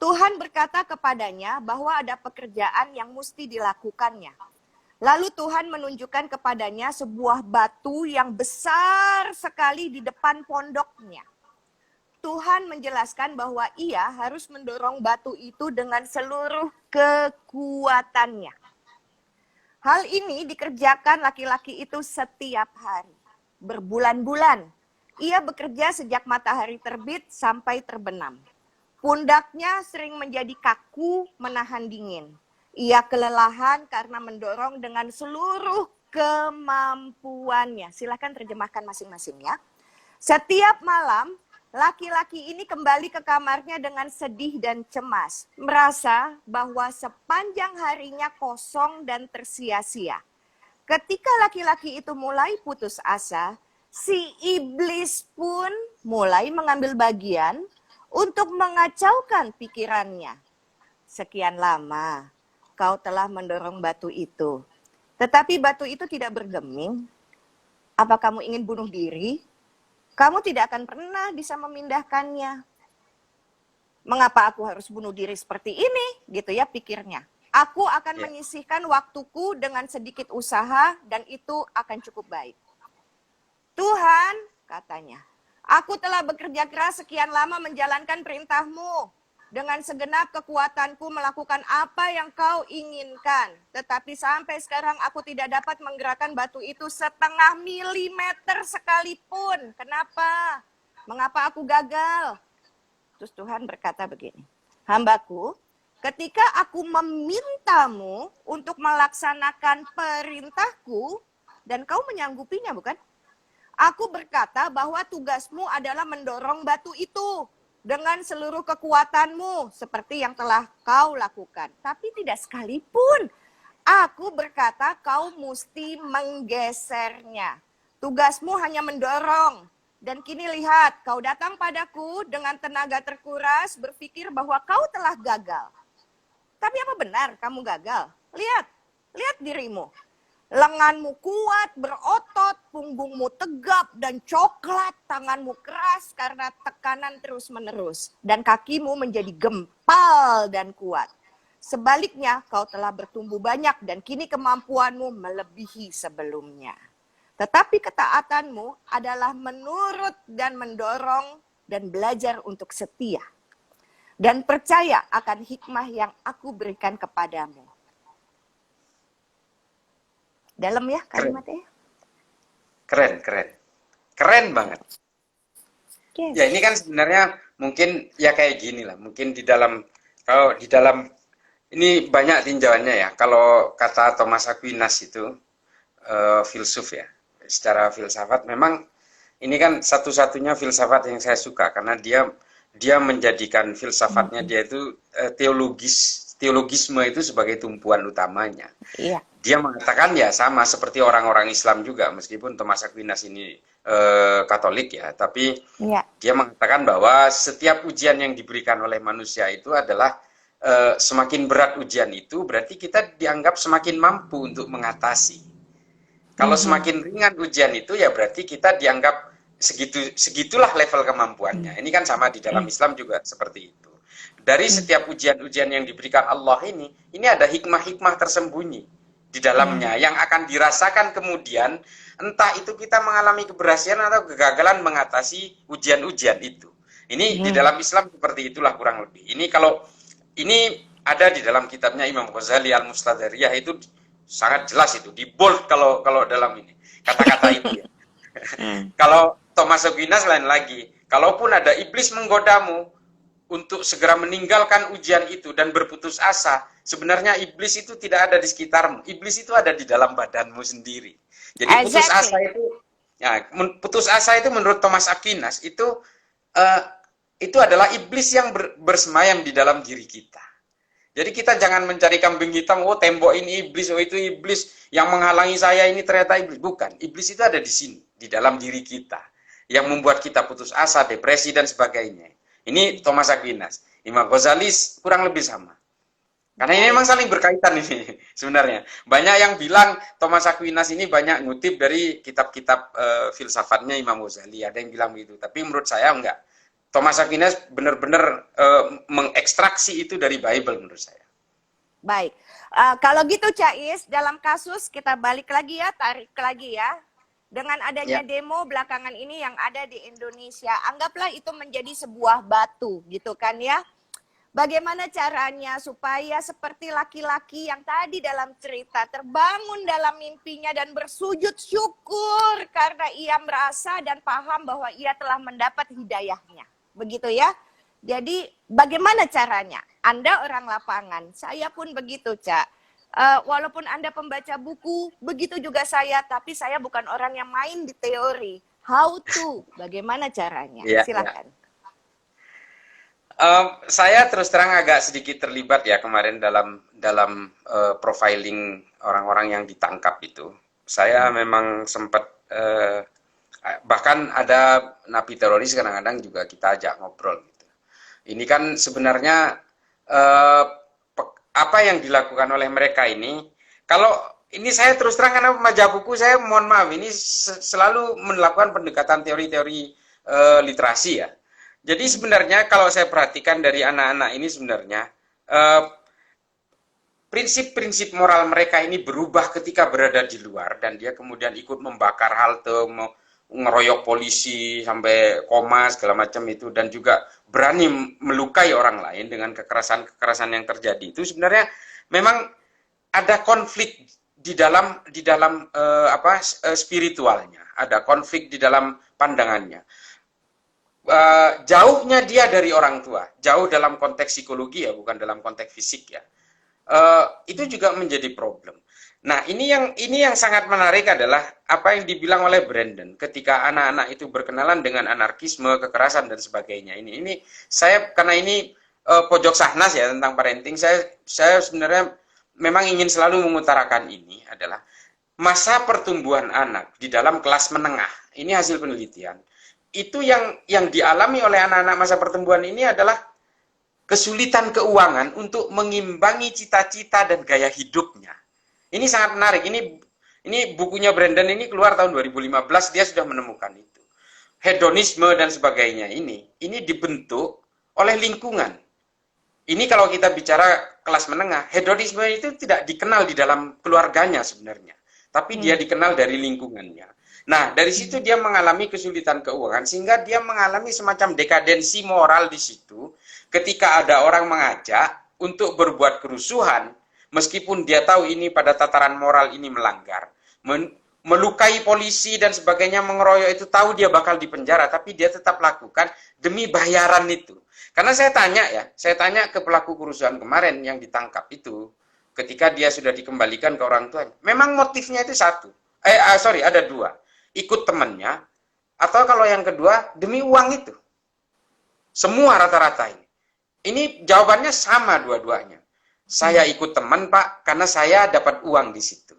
Tuhan berkata kepadanya bahwa ada pekerjaan yang mesti dilakukannya. Lalu Tuhan menunjukkan kepadanya sebuah batu yang besar sekali di depan pondoknya. Tuhan menjelaskan bahwa ia harus mendorong batu itu dengan seluruh kekuatannya. Hal ini dikerjakan laki-laki itu setiap hari. Berbulan-bulan. Ia bekerja sejak matahari terbit sampai terbenam. Pundaknya sering menjadi kaku menahan dingin. Ia kelelahan karena mendorong dengan seluruh kemampuannya. Silakan terjemahkan masing-masing ya. Setiap malam, laki-laki ini kembali ke kamarnya dengan sedih dan cemas. Merasa bahwa sepanjang harinya kosong dan tersia-sia. Ketika laki-laki itu mulai putus asa, si iblis pun mulai mengambil bagian untuk mengacaukan pikirannya. Sekian lama kau telah mendorong batu itu, tetapi batu itu tidak bergeming. Apa kamu ingin bunuh diri? Kamu tidak akan pernah bisa memindahkannya. Mengapa aku harus bunuh diri seperti ini? Gitu ya pikirnya. Aku akan menyisihkan waktuku dengan sedikit usaha dan itu akan cukup baik. Tuhan, katanya, aku telah bekerja keras sekian lama menjalankan perintahmu. Dengan segenap kekuatanku melakukan apa yang kau inginkan. Tetapi sampai sekarang aku tidak dapat menggerakkan batu itu setengah milimeter sekalipun. Kenapa? Mengapa aku gagal? Terus Tuhan berkata begini, hambaku, ketika aku memintamu untuk melaksanakan perintahku, dan kau menyanggupinya bukan? Aku berkata bahwa tugasmu adalah mendorong batu itu dengan seluruh kekuatanmu seperti yang telah kau lakukan. Tapi tidak sekalipun aku berkata kau mesti menggesernya. Tugasmu hanya mendorong. Dan kini lihat, kau datang padaku dengan tenaga terkuras berpikir bahwa kau telah gagal. Tapi apa benar kamu gagal? Lihat dirimu. Lenganmu kuat, berotot, punggungmu tegap dan coklat, tanganmu keras karena tekanan terus-menerus. Dan kakimu menjadi gempal dan kuat. Sebaliknya, kau telah bertumbuh banyak dan kini kemampuanmu melebihi sebelumnya. Tetapi ketaatanmu adalah menurut dan mendorong dan belajar untuk setia. Dan percaya akan hikmah yang aku berikan kepadamu. Dalam ya kalimatnya. Keren banget. Yes. Ya ini kan sebenarnya mungkin ya kayak gini lah. Mungkin kalau di dalam ini banyak tinjauannya ya. Kalau kata Thomas Aquinas itu filsuf ya. Secara filsafat memang ini kan satu-satunya filsafat yang saya suka karena dia menjadikan filsafatnya dia itu teologisme itu sebagai tumpuan utamanya. Iya. Dia mengatakan ya sama seperti orang-orang Islam juga, meskipun Thomas Aquinas ini Katolik ya, tapi dia mengatakan bahwa setiap ujian yang diberikan oleh manusia itu adalah semakin berat ujian itu berarti kita dianggap semakin mampu untuk mengatasi. Kalau semakin ringan ujian itu ya berarti kita dianggap segitulah level kemampuannya. Ini kan sama di dalam Islam juga seperti itu. Dari setiap ujian-ujian yang diberikan Allah ini ada hikmah-hikmah tersembunyi di dalamnya yang akan dirasakan kemudian entah itu kita mengalami keberhasilan atau kegagalan mengatasi ujian-ujian itu. Ini di dalam Islam seperti itulah kurang lebih. Ini ada di dalam kitabnya Imam Ghazali Al-Mustadhariyah itu sangat jelas itu di bold kalau dalam ini kata-kata itu ya. Kalau Thomas Aquinas lain lagi. Kalaupun ada iblis menggodamu untuk segera meninggalkan ujian itu dan berputus asa, sebenarnya iblis itu tidak ada di sekitarmu. Iblis itu ada di dalam badanmu sendiri. Jadi putus asa itu menurut Thomas Aquinas itu adalah iblis yang bersemayam di dalam diri kita. Jadi kita jangan mencari kambing hitam, oh tembok ini iblis, oh itu iblis yang menghalangi saya ini ternyata iblis. Bukan, iblis itu ada di sini, di dalam diri kita. Yang membuat kita putus asa, depresi dan sebagainya. Ini Thomas Aquinas. Imam Ghazali kurang lebih sama. Karena ini memang saling berkaitan ini sebenarnya. Banyak yang bilang Thomas Aquinas ini banyak ngutip dari kitab-kitab filsafatnya Imam Ghazali. Ada yang bilang begitu. Tapi menurut saya enggak. Thomas Aquinas benar-benar mengekstraksi itu dari Bible menurut saya. Baik. Kalau gitu Cais, dalam kasus kita balik lagi ya, tarik lagi ya. Dengan adanya demo belakangan ini yang ada di Indonesia, anggaplah itu menjadi sebuah batu gitu kan ya. Bagaimana caranya supaya seperti laki-laki yang tadi dalam cerita terbangun dalam mimpinya dan bersujud syukur karena ia merasa dan paham bahwa ia telah mendapat hidayahnya. Begitu ya. Jadi bagaimana caranya? Anda orang lapangan, saya pun begitu, Cak. Walaupun Anda pembaca buku, begitu juga saya, tapi saya bukan orang yang main di teori. How to? Bagaimana caranya? Ya, ya. Silakan. Saya terus terang agak sedikit terlibat ya kemarin dalam profiling orang-orang yang ditangkap itu. Saya memang sempat bahkan ada napi teroris kadang-kadang juga kita ajak ngobrol gitu. Ini kan sebenarnya eh, apa yang dilakukan oleh mereka ini, kalau ini saya terus terang karena pembaca buku saya mohon maaf ini selalu melakukan pendekatan teori-teori literasi ya. Jadi sebenarnya kalau saya perhatikan dari anak-anak ini sebenarnya prinsip-prinsip moral mereka ini berubah ketika berada di luar dan dia kemudian ikut membakar halte, ngeroyok polisi sampai koma segala macam itu dan juga berani melukai orang lain dengan kekerasan-kekerasan yang terjadi itu sebenarnya memang ada konflik di dalam spiritualnya, ada konflik di dalam pandangannya. Jauhnya dia dari orang tua, jauh dalam konteks psikologi ya, bukan dalam konteks fisik ya. Itu juga menjadi problem. Nah, ini yang sangat menarik adalah apa yang dibilang oleh Brandon ketika anak-anak itu berkenalan dengan anarkisme, kekerasan dan sebagainya. Ini saya karena ini pojok Sahnas ya tentang parenting, saya sebenarnya memang ingin selalu mengutarakan ini adalah masa pertumbuhan anak di dalam kelas menengah. Ini hasil penelitian itu yang dialami oleh anak-anak masa pertumbuhan ini adalah kesulitan keuangan untuk mengimbangi cita-cita dan gaya hidupnya. Ini sangat menarik. Ini bukunya Brandon ini keluar tahun 2015, dia sudah menemukan itu. Hedonisme dan sebagainya ini dibentuk oleh lingkungan. Ini kalau kita bicara kelas menengah, hedonisme itu tidak dikenal di dalam keluarganya sebenarnya, tapi dia dikenal dari lingkungannya. Nah, dari situ dia mengalami kesulitan keuangan, sehingga dia mengalami semacam dekadensi moral di situ, ketika ada orang mengajak untuk berbuat kerusuhan, meskipun dia tahu ini pada tataran moral ini melanggar, melukai polisi dan sebagainya, mengeroyok itu tahu dia bakal dipenjara, tapi dia tetap lakukan demi bayaran itu. Karena saya tanya ke pelaku kerusuhan kemarin yang ditangkap itu, ketika dia sudah dikembalikan ke orang tuanya, memang motifnya itu ada dua. Ikut temannya, atau kalau yang kedua, demi uang itu. Semua rata-rata ini. Ini jawabannya sama dua-duanya. Saya ikut teman, Pak, karena saya dapat uang di situ.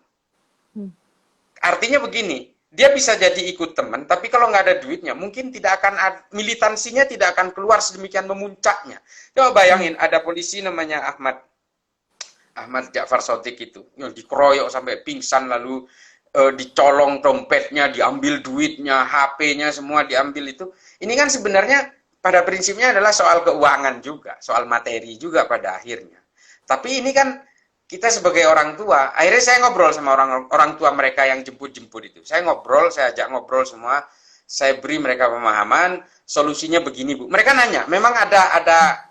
Artinya begini, dia bisa jadi ikut teman, tapi kalau nggak ada duitnya, mungkin tidak akan, militansinya tidak akan keluar sedemikian memuncaknya. Coba bayangin, ada polisi namanya Ahmad Ja'far Shadiq itu, yang dikeroyok sampai pingsan, lalu dicolong dompetnya, diambil duitnya, HP-nya semua diambil itu. Ini kan sebenarnya pada prinsipnya adalah soal keuangan juga, soal materi juga pada akhirnya. Tapi ini kan kita sebagai orang tua, akhirnya saya ngobrol sama orang tua mereka yang jemput-jemput itu. Saya ajak ngobrol semua, saya beri mereka pemahaman, solusinya begini, Bu. Mereka nanya, memang ada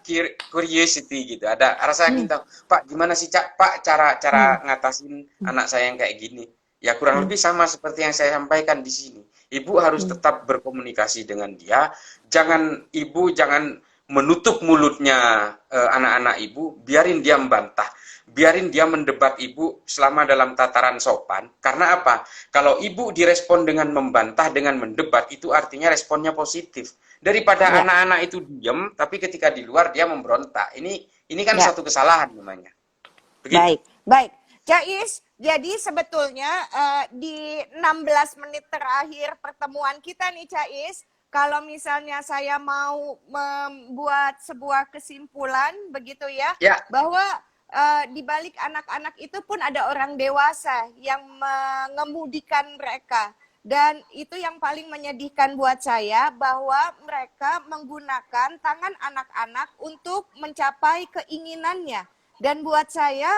curiosity gitu, ada rasa ingin tahu, Pak, gimana sih, Pak, cara ngatasin anak saya yang kayak gini? Ya kurang lebih sama seperti yang saya sampaikan di sini. Ibu harus tetap berkomunikasi dengan dia. Ibu jangan menutup mulutnya anak-anak ibu. Biarin dia membantah. Biarin dia mendebat ibu selama dalam tataran sopan. Karena apa? Kalau ibu direspon dengan membantah, dengan mendebat, itu artinya responnya positif. Daripada anak-anak itu diam, tapi ketika di luar dia memberontak. Ini kan satu kesalahan namanya. Begitu. Baik. Cais, jadi sebetulnya di 16 menit terakhir pertemuan kita nih Cais, kalau misalnya saya mau membuat sebuah kesimpulan begitu ya, bahwa di balik anak-anak itu pun ada orang dewasa yang mengemudikan mereka. Dan itu yang paling menyedihkan buat saya, bahwa mereka menggunakan tangan anak-anak untuk mencapai keinginannya. Dan buat saya,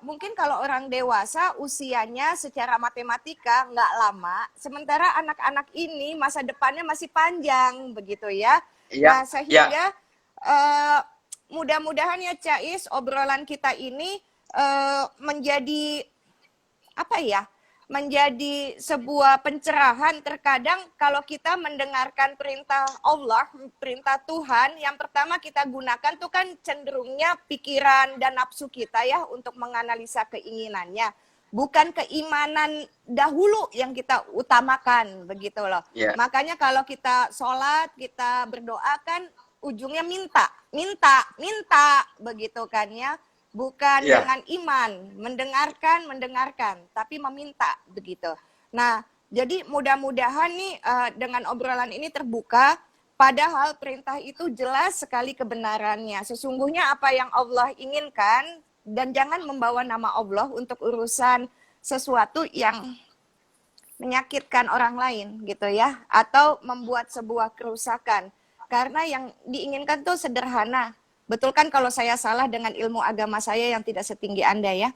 mungkin kalau orang dewasa usianya secara matematika nggak lama, sementara anak-anak ini masa depannya masih panjang, begitu ya. Nah, sehingga mudah-mudahan ya Cais, obrolan kita ini menjadi apa ya? menjadi sebuah pencerahan. Terkadang kalau kita mendengarkan perintah Allah, perintah Tuhan, yang pertama kita gunakan tuh kan cenderungnya pikiran dan nafsu kita ya untuk menganalisa keinginannya. Bukan keimanan dahulu yang kita utamakan, begitu loh. Ya. Makanya kalau kita sholat, kita berdoa kan ujungnya minta, minta, minta, begitu kan ya. Bukan dengan iman, mendengarkan, tapi meminta, begitu. Nah, jadi mudah-mudahan nih dengan obrolan ini terbuka, padahal perintah itu jelas sekali kebenarannya. Sesungguhnya apa yang Allah inginkan, dan jangan membawa nama Allah untuk urusan sesuatu yang menyakitkan orang lain gitu ya, atau membuat sebuah kerusakan. Karena yang diinginkan tuh sederhana. Betul kan kalau saya salah dengan ilmu agama saya yang tidak setinggi Anda ya?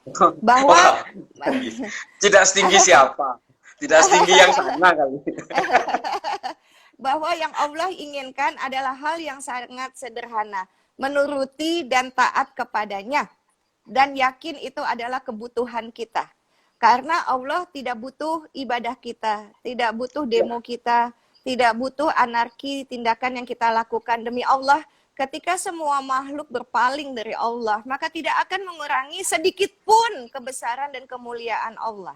Bahwa tidak setinggi siapa? Tidak setinggi yang sana kali. Bahwa yang Allah inginkan adalah hal yang sangat sederhana, menuruti dan taat kepadanya. Dan yakin itu adalah kebutuhan kita. Karena Allah tidak butuh ibadah kita, tidak butuh demo kita, tidak butuh anarki tindakan yang kita lakukan demi Allah. Ketika semua makhluk berpaling dari Allah, maka tidak akan mengurangi sedikit pun kebesaran dan kemuliaan Allah.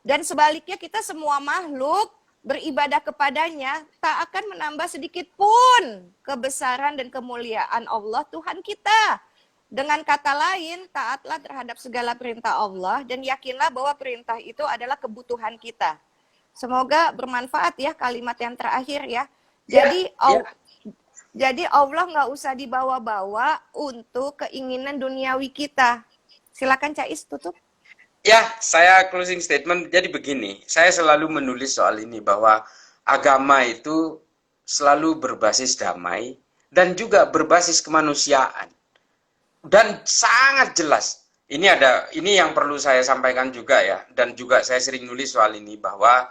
Dan sebaliknya kita semua makhluk beribadah kepadanya, tak akan menambah sedikit pun kebesaran dan kemuliaan Allah Tuhan kita. Dengan kata lain, taatlah terhadap segala perintah Allah dan yakinlah bahwa perintah itu adalah kebutuhan kita. Semoga bermanfaat ya kalimat yang terakhir ya. Jadi Allah nggak usah dibawa-bawa untuk keinginan duniawi kita. Silakan Cais tutup. Ya, saya closing statement. Jadi begini, saya selalu menulis soal ini bahwa agama itu selalu berbasis damai dan juga berbasis kemanusiaan. Dan sangat jelas, ini yang perlu saya sampaikan juga ya, dan juga saya sering nulis soal ini bahwa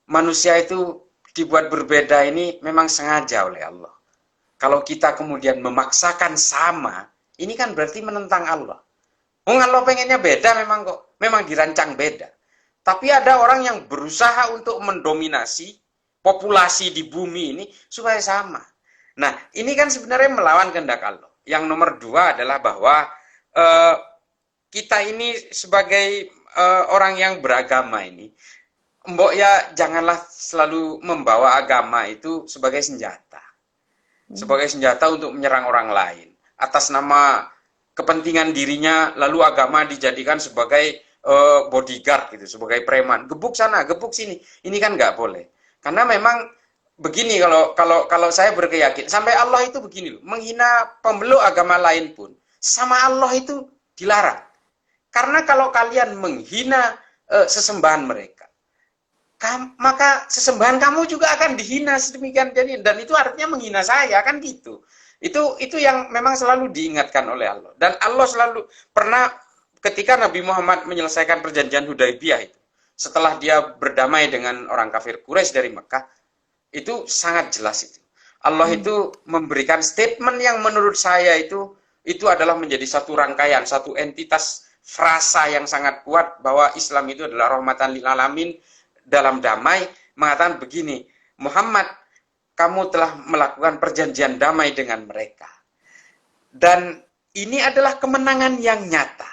manusia itu dibuat berbeda ini memang sengaja oleh Allah. Kalau kita kemudian memaksakan sama, ini kan berarti menentang Allah. Allah pengennya beda memang dirancang beda. Tapi ada orang yang berusaha untuk mendominasi populasi di bumi ini supaya sama. Nah, ini kan sebenarnya melawan kehendak Allah. Yang nomor dua adalah bahwa kita ini sebagai orang yang beragama ini, mbok ya janganlah selalu membawa agama itu sebagai senjata. Sebagai senjata untuk menyerang orang lain. Atas nama kepentingan dirinya, lalu agama dijadikan sebagai bodyguard gitu, sebagai preman. Gebuk sana, gebuk sini. Ini kan nggak boleh. Karena memang begini kalau saya berkeyakinan sampai Allah itu begini loh, menghina pemeluk agama lain pun sama Allah itu dilarang. Karena kalau kalian menghina sesembahan mereka, maka sesembahan kamu juga akan dihina sedemikian jadi, dan itu artinya menghina saya kan gitu. Itu yang memang selalu diingatkan oleh Allah. Dan Allah selalu pernah ketika Nabi Muhammad menyelesaikan perjanjian Hudaibiyah itu, setelah dia berdamai dengan orang kafir Quraisy dari Mekah, itu sangat jelas itu. Allah itu memberikan statement yang menurut saya itu adalah menjadi satu rangkaian, satu entitas frasa yang sangat kuat bahwa Islam itu adalah rahmatan lil alamin dalam damai, mengatakan begini, Muhammad, kamu telah melakukan perjanjian damai dengan mereka. Dan ini adalah kemenangan yang nyata.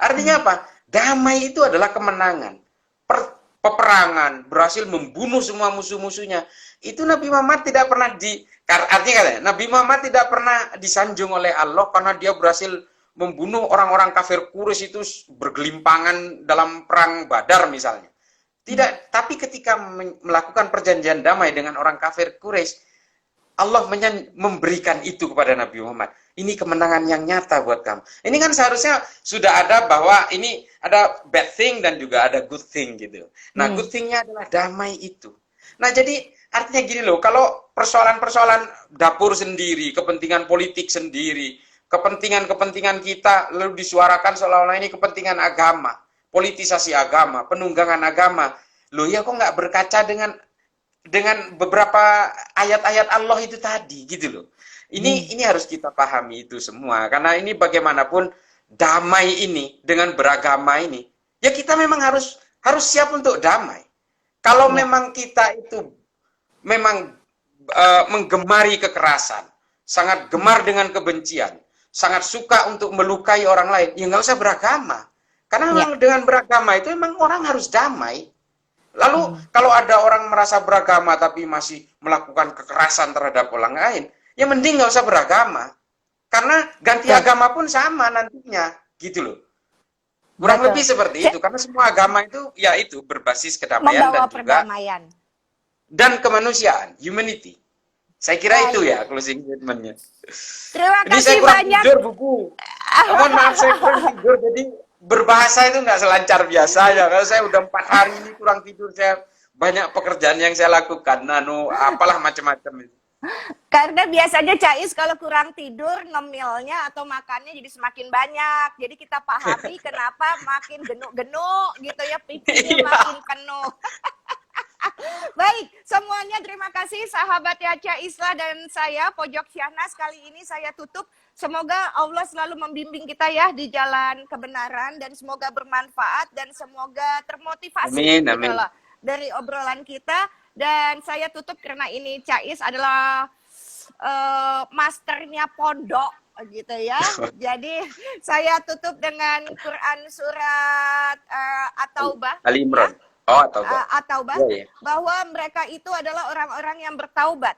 Artinya apa? Damai itu adalah kemenangan. Peperangan, berhasil membunuh semua musuh-musuhnya. Itu Nabi Muhammad tidak pernah artinya Nabi Muhammad tidak pernah disanjung oleh Allah karena dia berhasil membunuh orang-orang kafir Quraisy itu bergelimpangan dalam perang Badar misalnya. Tidak, tapi ketika melakukan perjanjian damai dengan orang kafir Quraisy, Allah memberikan itu kepada Nabi Muhammad. Ini kemenangan yang nyata buat kamu. Ini kan seharusnya sudah ada bahwa ini ada bad thing dan juga ada good thing gitu. Nah, good thing-nya adalah damai itu. Nah, jadi artinya gini loh, kalau persoalan-persoalan dapur sendiri, kepentingan politik sendiri, kepentingan-kepentingan kita lalu disuarakan seolah-olah ini kepentingan agama, politisasi agama, penunggangan agama. Loh ya kok nggak berkaca dengan beberapa ayat-ayat Allah itu tadi gitu loh. Ini harus kita pahami itu semua karena ini bagaimanapun damai ini dengan beragama ini ya kita memang harus harus siap untuk damai. Kalau memang kita itu memang menggemari kekerasan, sangat gemar dengan kebencian, sangat suka untuk melukai orang lain, ya nggak usah beragama. Karena memang dengan beragama itu memang orang harus damai. Lalu kalau ada orang merasa beragama tapi masih melakukan kekerasan terhadap orang lain, ya mending nggak usah beragama. Karena ganti agama pun sama nantinya, gitu loh. Kurang lebih seperti itu, karena semua agama itu ya itu berbasis kedamaian membawa dan juga perdamaian dan kemanusiaan, humanity. Saya kira itu ya closing statement-nya. Terima Ini kasih saya kurang banyak. tidur, buku. Mohon maaf saya kurang tidur, jadi berbahasa itu nggak selancar biasanya. Kalau saya udah 4 hari ini kurang tidur, saya banyak pekerjaan yang saya lakukan, apalah macam-macam itu. Karena biasanya Cais kalau kurang tidur ngemilnya atau makannya jadi semakin banyak. Jadi kita pahami kenapa makin genuk-genuk gitu ya, pipinya makin penuh. Baik, semuanya terima kasih sahabat Yaca Isla dan saya Pojok Syahnas. Kali ini saya tutup. Semoga Allah selalu membimbing kita ya di jalan kebenaran dan semoga bermanfaat dan semoga termotivasi Amin, gitu amin. loh dari obrolan kita. Dan saya tutup karena ini Cais adalah masternya pondok gitu ya. Jadi saya tutup dengan Quran surat At-Taubah. Ali Imran. Ya? Oh, At-Taubah. At-Taubah, bahwa mereka itu adalah orang-orang yang bertaubat,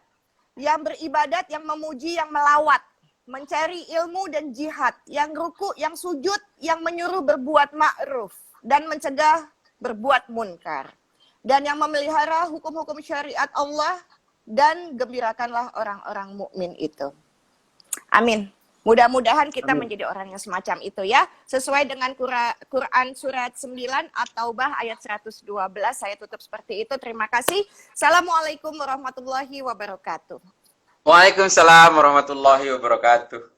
yang beribadat, yang memuji, yang melawat, mencari ilmu dan jihad, yang ruku, yang sujud, yang menyuruh berbuat ma'ruf dan mencegah berbuat munkar, dan yang memelihara hukum-hukum syariat Allah, dan gembirakanlah orang-orang mukmin itu. Amin. Mudah-mudahan kita menjadi orang yang semacam itu ya. Sesuai dengan Quran surat 9 At-Taubah ayat 112. Saya tutup seperti itu. Terima kasih. Assalamualaikum warahmatullahi wabarakatuh. Waalaikumsalam warahmatullahi wabarakatuh.